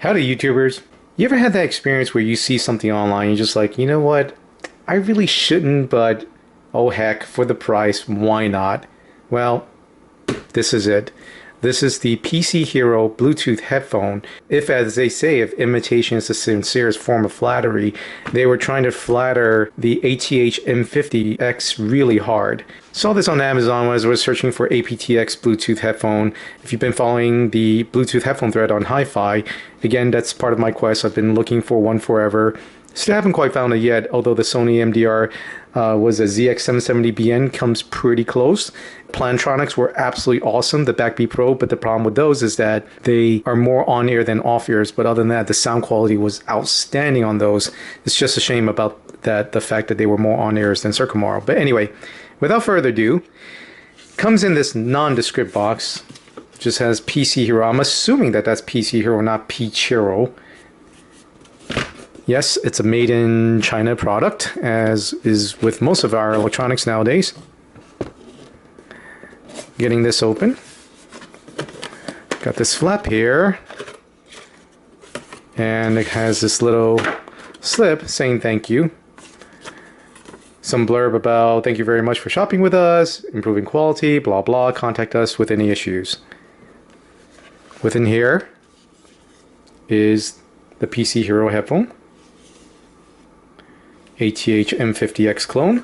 Howdy, YouTubers. You ever had that experience where you see something online and you're just like, you know what? I really shouldn't, but oh heck, for the price, why not? Well, this is it. This is the PChero Bluetooth headphone. If, as they say, if imitation is the sincerest form of flattery, they were trying to flatter the ATH M50X really hard. Saw this on Amazon when I was searching for aptX Bluetooth headphone. If you've been following the Bluetooth headphone thread on Hi-Fi, again, that's part of my quest. I've been looking for one forever. Still haven't quite found it yet, although the Sony MDR was a ZX770BN, comes pretty close. Plantronics were absolutely awesome, the Backbeat Pro, but the problem with those is that they are more on-ear than off-ears, but other than that, the sound quality was outstanding on those. It's just a shame about that, the fact that they were more on-ears than Circumaro. But anyway, without further ado, comes in this nondescript box, just has PChero. I'm assuming that that's PChero, not PChero. Yes, it's a made in China product, as is with most of our electronics nowadays. Getting this open. Got this flap here. And it has this little slip saying thank you. Some blurb about thank you very much for shopping with us, improving quality, blah blah, contact us with any issues. Within here is the PChero headphone. ATH M50X clone.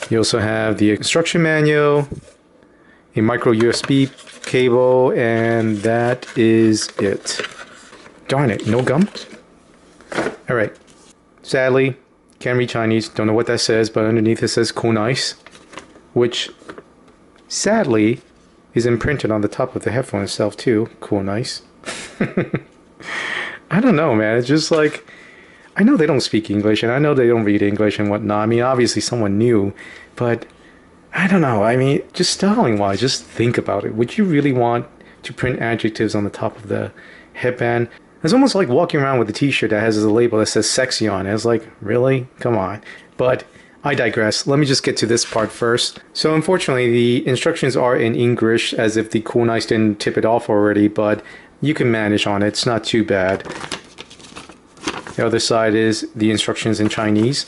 You also have the instruction manual, a micro USB cable, and that is it. Darn it, no gum? Alright, sadly, can't read Chinese, don't know what that says, but underneath it says cool nice, which sadly is imprinted on the top of the headphone itself too. Cool nice. I don't know, man, it's just like, I know they don't speak English, and I know they don't read English and whatnot. I mean, obviously someone new, but I don't know. I mean, just styling-wise, just think about it. Would you really want to print adjectives on the top of the headband? It's almost like walking around with a t-shirt that has a label that says sexy on it. It's like, really? Come on. But I digress. Let me just get to this part first. So unfortunately, the instructions are in English, as if the cool nice didn't tip it off already, but you can manage on it. It's not too bad. The other side is the instructions in Chinese.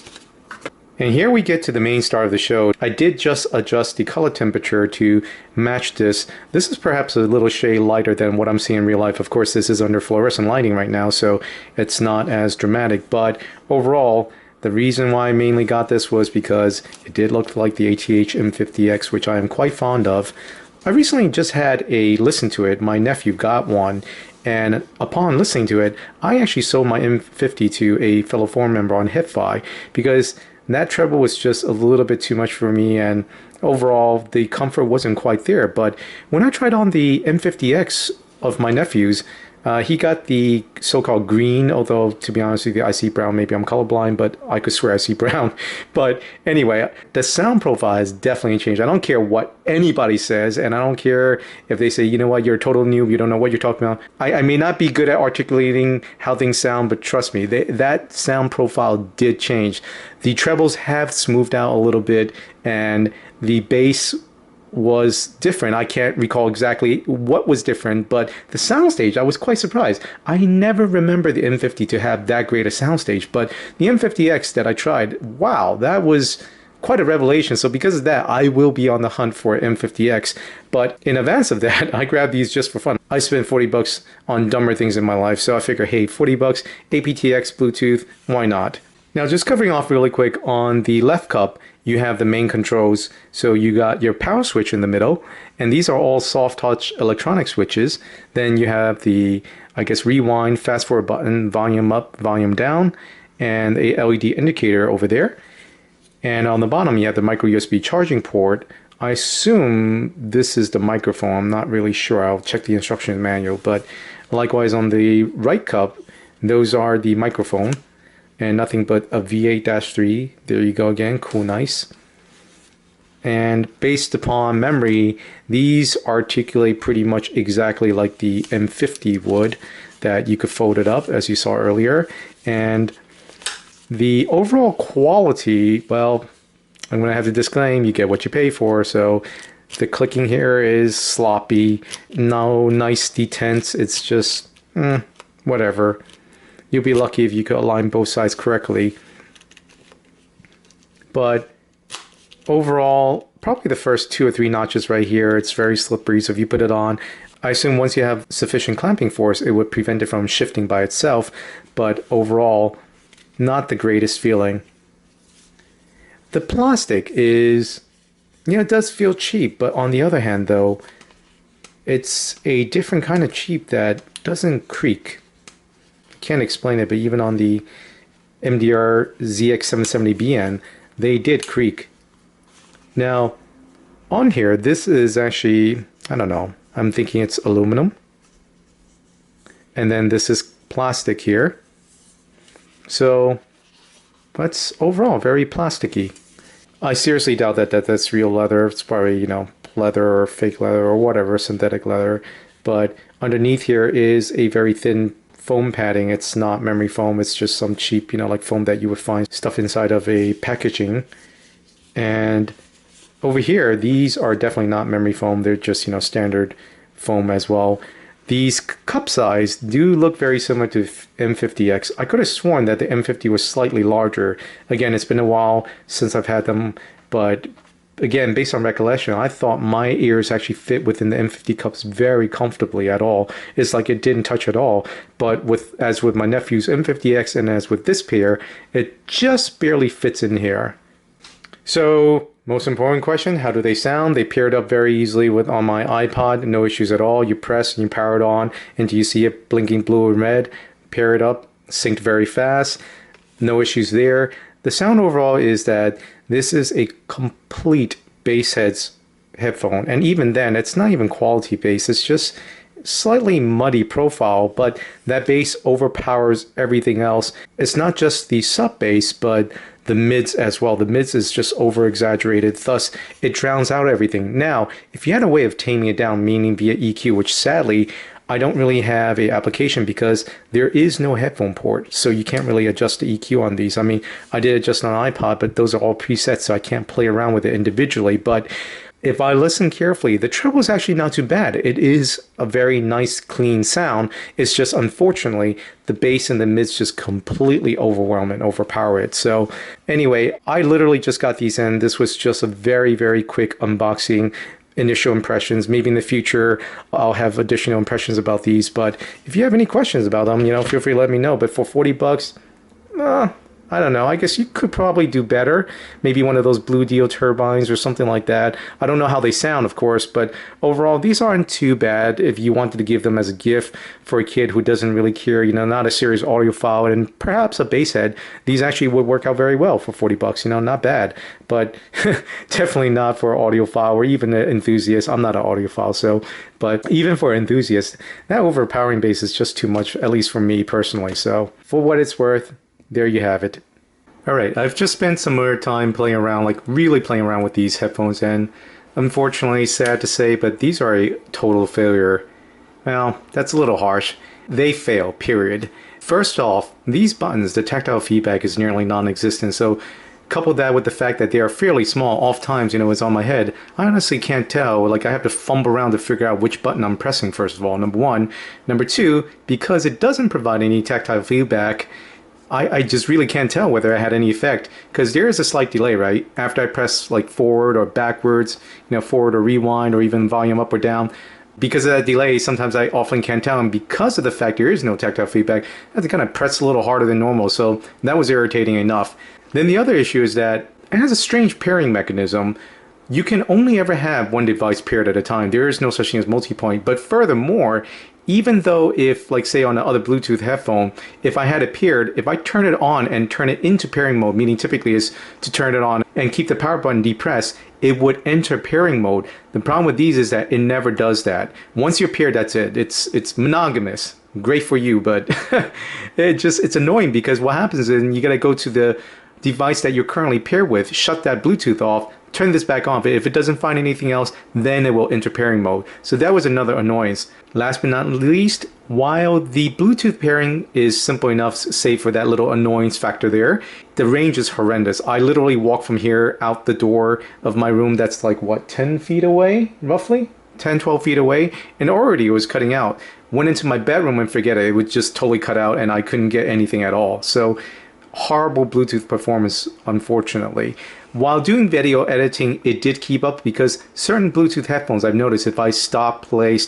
And here we get to the main star of the show. I did just adjust the color temperature to match this. This is perhaps a little shade lighter than what I'm seeing in real life. Of course, this is under fluorescent lighting right now, so it's not as dramatic. But overall, the reason why I mainly got this was because it did look like the ATH M50X, which I am quite fond of. I recently just had a listen to it. My nephew got one. And upon listening to it, I actually sold my M50 to a fellow forum member on Hi-Fi because that treble was just a little bit too much for me, and overall the comfort wasn't quite there. But when I tried on the M50X of my nephew's, he got the so-called green, although to be honest with you, I see brown. Maybe I'm colorblind, but I could swear I see brown. But anyway, the sound profile has definitely changed. I don't care what anybody says, and I don't care if they say, you know what, you're a total noob, you don't know what you're talking about. I may not be good at articulating how things sound, but trust me, that sound profile did change. The trebles have smoothed out a little bit, and the bass was different. I can't recall exactly what was different, but the soundstage, I was quite surprised. I never remember the M50 to have that great a soundstage, but the M50X that I tried, wow, that was quite a revelation. So because of that, I will be on the hunt for M50X. But in advance of that, I grabbed these just for fun. I spent 40 bucks on dumber things in my life, so I figure, hey, 40 bucks, aptX Bluetooth, why not? Now, just covering off really quick, on the left cup, you have the main controls. So you got your power switch in the middle, and these are all soft touch electronic switches. Then you have the, I guess, rewind, fast forward button, volume up, volume down, and a LED indicator over there. And on the bottom, you have the micro USB charging port. I assume this is the microphone. I'm not really sure. I'll check the instruction manual. But likewise, on the right cup, those are the microphone. And nothing but a V8-3. There you go again, cool nice. And based upon memory, these articulate pretty much exactly like the M50 would, that you could fold it up as you saw earlier. And the overall quality, well, I'm going to have to disclaim, you get what you pay for. So The clicking here is sloppy. No nice detents. It's just whatever. You'll be lucky if you could align both sides correctly. But overall, probably the first 2 or 3 notches right here, it's very slippery. So if you put it on, I assume once you have sufficient clamping force, it would prevent it from shifting by itself. But overall, not the greatest feeling. The plastic is, it does feel cheap. But on the other hand, though, it's a different kind of cheap that doesn't creak. Can't explain it, but even on the MDR ZX770BN, they did creak. Now, on here, this is actually, I don't know, I'm thinking it's aluminum. And then this is plastic here. So, that's overall very plasticky. I seriously doubt that that's real leather. It's probably, leather or fake leather or whatever, synthetic leather. But underneath here is a very thin foam padding. It's not memory foam. It's just some cheap, like foam that you would find stuff inside of a packaging. And over here, these are definitely not memory foam. They're just, standard foam as well. These cup size do look very similar to M50X. I could have sworn that the M50 was slightly larger. Again, it's been a while since I've had them, but again, based on recollection, I thought my ears actually fit within the M50 cups very comfortably at all. It's like it didn't touch at all. But as with my nephew's M50X and as with this pair, it just barely fits in here. So, most important question, how do they sound? They paired up very easily on my iPod, no issues at all. You press and you power it on, and do you see it blinking blue or red? Pair it up, synced very fast, no issues there. The sound overall is that this is a complete bass headphone, and even then, it's not even quality bass. It's just slightly muddy profile, but that bass overpowers everything else. It's not just the sub bass, but the mids as well. The mids is just over exaggerated, thus it drowns out everything. Now, if you had a way of taming it down, meaning via EQ, which sadly I don't really have a application because there is no headphone port, so you can't really adjust the EQ on these. I mean, I did adjust on iPod, but those are all presets, so I can't play around with it individually. But if I listen carefully, the treble is actually not too bad. It is a very nice, clean sound. It's just, unfortunately, the bass and the mids just completely overwhelm and overpower it. So anyway, I literally just got these in. This was just a very, very quick unboxing, initial impressions. Maybe in the future, I'll have additional impressions about these. But if you have any questions about them, feel free to let me know. But for 40 bucks, I don't know. I guess you could probably do better. Maybe one of those Blue Deal turbines or something like that. I don't know how they sound, of course, but overall, these aren't too bad if you wanted to give them as a gift for a kid who doesn't really care, not a serious audiophile and perhaps a bass head. These actually would work out very well for 40 bucks, not bad, but definitely not for an audiophile or even an enthusiast. I'm not an audiophile, but even for enthusiasts, that overpowering bass is just too much, at least for me personally. So for what it's worth, there you have it. Alright, I've just spent some more time playing around, like really playing around with these headphones, and unfortunately, sad to say, but these are a total failure. Well, that's a little harsh. They fail, period. First off, these buttons, the tactile feedback is nearly non-existent, so couple that with the fact that they are fairly small, oft times, it's on my head, I honestly can't tell. Like, I have to fumble around to figure out which button I'm pressing, first of all, number one. Number two, because it doesn't provide any tactile feedback, I just really can't tell whether I had any effect, because there is a slight delay, right? After I press like forward or backwards, forward or rewind or even volume up or down. Because of that delay, sometimes I often can't tell, and because of the fact there is no tactile feedback, I have to kind of press a little harder than normal, so that was irritating enough. Then the other issue is that it has a strange pairing mechanism. You can only ever have one device paired at a time. There is no such thing as multi-point, but furthermore, even though if, like say on the other Bluetooth headphone, if I had it paired, if I turn it on and turn it into pairing mode, meaning typically is to turn it on and keep the power button depressed, it would enter pairing mode. The problem with these is that it never does that. Once you're paired, that's it. It's monogamous. Great for you, but it's annoying because what happens is you gotta go to the device that you're currently paired with, shut that Bluetooth off, turn this back on. But if it doesn't find anything else, then it will enter pairing mode. So that was another annoyance. Last but not least, while the Bluetooth pairing is simple enough, save for that little annoyance factor there, the range is horrendous. I literally walk from here out the door of my room that's like, what, 10 feet away, roughly? 10, 12 feet away, and already it was cutting out. Went into my bedroom and forget it. It would just totally cut out and I couldn't get anything at all. So horrible Bluetooth performance, unfortunately. While doing video editing, it did keep up because certain Bluetooth headphones, I've noticed if I stop play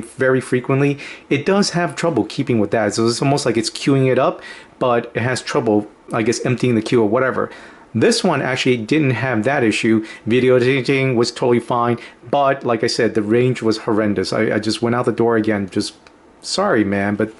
very frequently, it does have trouble keeping with that. So it's almost like it's queuing it up, but it has trouble, I guess, emptying the queue or whatever. This one actually didn't have that issue. Video editing was totally fine, but like I said, the range was horrendous. I just went out the door again, just sorry, man, but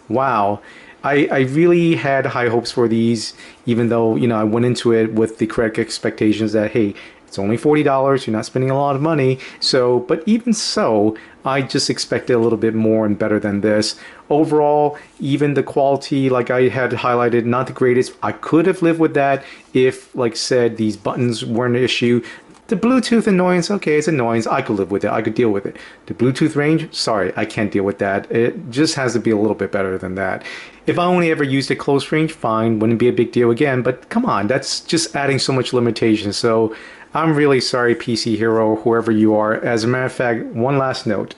wow. I really had high hopes for these, even though, you know, I went into it with the correct expectations that, hey, it's only $40, you're not spending a lot of money. So, but even so, I just expected a little bit more and better than this. Overall, even the quality, like I had highlighted, not the greatest. I could have lived with that if, like I said, these buttons weren't an issue. The Bluetooth annoyance, okay, it's annoyance. I could live with it. I could deal with it. The Bluetooth range, sorry, I can't deal with that. It just has to be a little bit better than that. If I only ever used a close range, fine, wouldn't be a big deal again. But come on, that's just adding so much limitation. So I'm really sorry, PChero, whoever you are. As a matter of fact, one last note.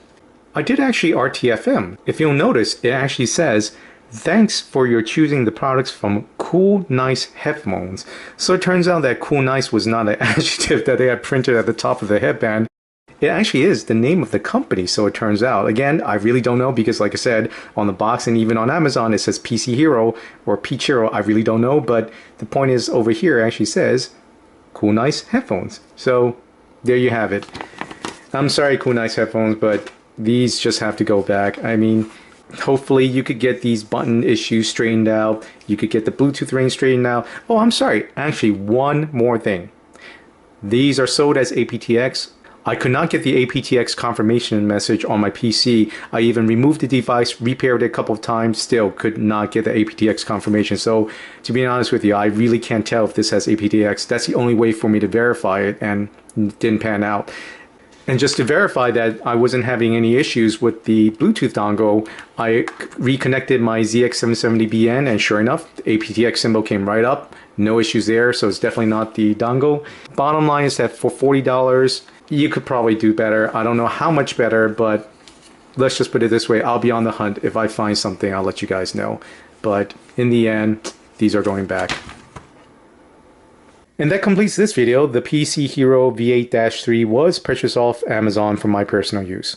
I did actually RTFM. If you'll notice, it actually says, thanks for your choosing the products from Cool Nice Headphones. So it turns out that Cool Nice was not an adjective that they had printed at the top of the headband. It actually is the name of the company, so it turns out. Again, I really don't know because, like I said, on the box and even on Amazon, it says PChero or PChero. I really don't know, but the point is over here it actually says Cool Nice Headphones. So there you have it. I'm sorry, Cool Nice Headphones, but these just have to go back. I mean, hopefully you could get these button issues straightened out. You could get the Bluetooth range straightened out. Oh, I'm sorry. Actually, one more thing. These are sold as aptX. I could not get the aptX confirmation message on my PC. I even removed the device, repaired it a couple of times, still could not get the aptX confirmation. So to be honest with you, I really can't tell if this has aptX. That's the only way for me to verify it, and it didn't pan out. And just to verify that I wasn't having any issues with the Bluetooth dongle, I reconnected my ZX770BN, and sure enough, the aptX symbol came right up. No issues there, so it's definitely not the dongle. Bottom line is that for $40, you could probably do better. I don't know how much better, but let's just put it this way. I'll be on the hunt. If I find something, I'll let you guys know. But in the end, these are going back. And that completes this video. The PChero V8-3 was purchased off Amazon for my personal use.